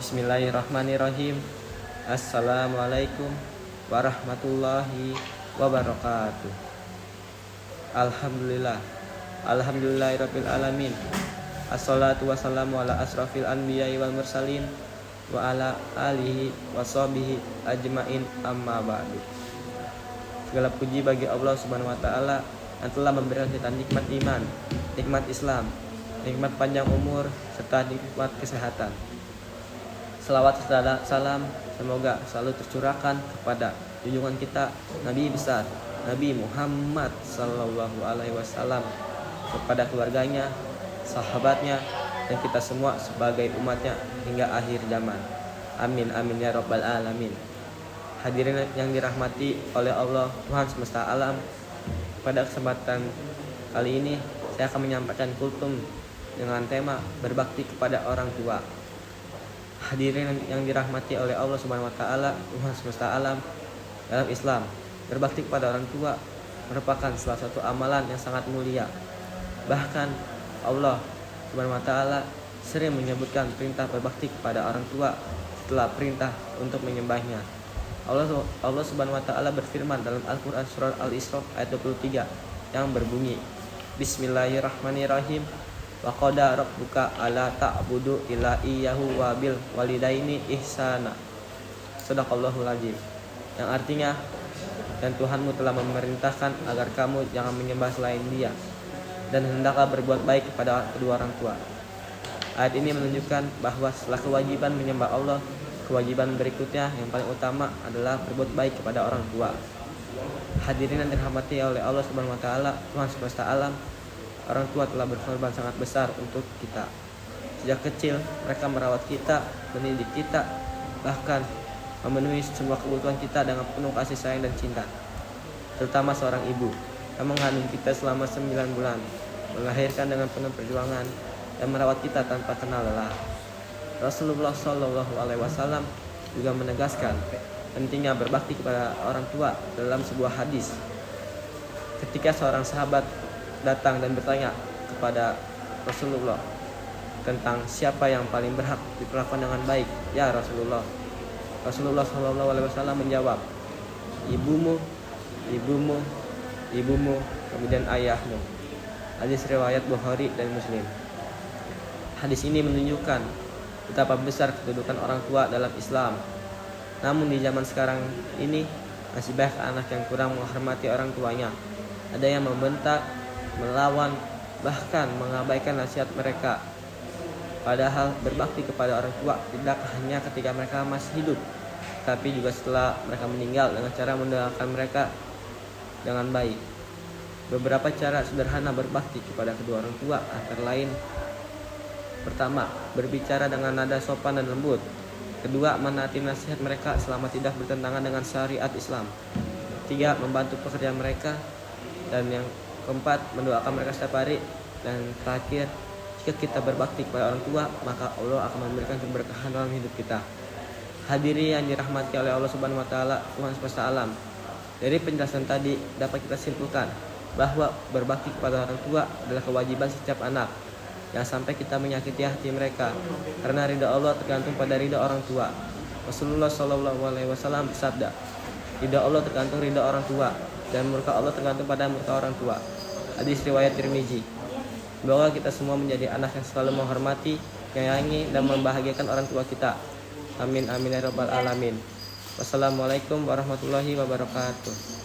Bismillahirrahmanirrahim. Assalamualaikum warahmatullahi wabarakatuh. Alhamdulillah. Alhamdulillahirabbil alamin. Assalatu wassalamu ala asrafil anbiya'i wal mursalin wa ala alihi washabihi ajmain, amma ba'du. Segala puji bagi Allah Subhanahu wa taala yang telah memberikan kita nikmat iman, nikmat Islam, nikmat panjang umur serta nikmat kesehatan. Salawat serta salam semoga selalu tercurahkan kepada junjungan kita Nabi besar Nabi Muhammad sallallahu alaihi wasallam, kepada keluarganya, sahabatnya, dan kita semua sebagai umatnya hingga akhir zaman. Amin amin ya rabbal alamin. Hadirin yang dirahmati oleh Allah Tuhan semesta alam, pada kesempatan kali ini saya akan menyampaikan kultum dengan tema berbakti kepada orang tua. Hadirin yang dirahmati oleh Allah Subhanahu wa taala, Tuhan semesta alam, dalam Islam, berbakti kepada orang tua merupakan salah satu amalan yang sangat mulia. Bahkan Allah Subhanahu wa taala sering menyebutkan perintah berbakti kepada orang tua setelah perintah untuk menyembahnya. Allah Subhanahu wa taala berfirman dalam Al-Qur'an surah Al-Isra ayat 23 yang berbunyi, Bismillahirrahmanirrahim. Wa qada rabbuka alla ta'budu illa iyyahu wa bil walidaini ihsana. Shadaqallahul azim. Yang artinya, dan Tuhanmu telah memerintahkan agar kamu jangan menyembah selain Dia dan hendaklah berbuat baik kepada kedua orang tua. Ayat ini menunjukkan bahwa setelah kewajiban menyembah Allah, kewajiban berikutnya yang paling utama adalah berbuat baik kepada orang tua. Hadirin yang dirahmati oleh Allah Subhanahu wa taala, Tuhan semesta alam, orang tua telah berkorban sangat besar untuk kita. Sejak kecil mereka merawat kita, mendidik kita, bahkan memenuhi semua kebutuhan kita dengan penuh kasih sayang dan cinta. Terutama seorang ibu yang mengandung kita selama 9 bulan, melahirkan dengan penuh perjuangan, dan merawat kita tanpa kenal lelah. Rasulullah Shallallahu alaihi wasallam juga menegaskan pentingnya berbakti kepada orang tua dalam sebuah hadis. Ketika seorang sahabat datang dan bertanya kepada Rasulullah tentang siapa yang paling berhak diperlakukan dengan baik, ya Rasulullah. Rasulullah Shallallahu alaihi wasallam menjawab, ibumu, ibumu, ibumu, kemudian ayahmu. Hadis riwayat Bukhari dan Muslim. Hadis ini menunjukkan betapa besar kedudukan orang tua dalam Islam. Namun di zaman sekarang ini masih banyak anak yang kurang menghormati orang tuanya. Ada yang membentak, melawan, bahkan mengabaikan nasihat mereka. Padahal berbakti kepada orang tua tidak hanya ketika mereka masih hidup, tapi juga setelah mereka meninggal dengan cara mendoakan mereka dengan baik. Beberapa cara sederhana berbakti kepada kedua orang tua antara lain: pertama, berbicara dengan nada sopan dan lembut. Kedua, menaati nasihat mereka selama tidak bertentangan dengan syariat Islam. Tiga, membantu pekerjaan mereka. Dan yang keempat, mendoakan mereka setiap hari. Dan terakhir, jika kita berbakti kepada orang tua, maka Allah akan memberikan keberkahan dalam hidup kita. Hadirin yang dirahmati oleh Allah Subhanahu wa taala, Tuhan semesta alam, dari penjelasan tadi dapat kita simpulkan bahwa berbakti kepada orang tua adalah kewajiban setiap anak. Jangan sampai kita menyakiti hati mereka, karena ridha Allah tergantung pada ridha orang tua. Rasulullah Shallallahu alaihi wasallam bersabda, ridha Allah tergantung ridha orang tua, dan murka Allah tergantung pada murka orang tua. Hadis riwayat Tirmizi. Semoga kita semua menjadi anak yang selalu menghormati, menyayangi, dan membahagiakan orang tua kita. Amin amin ya rabbal alamin. Wassalamualaikum warahmatullahi wabarakatuh.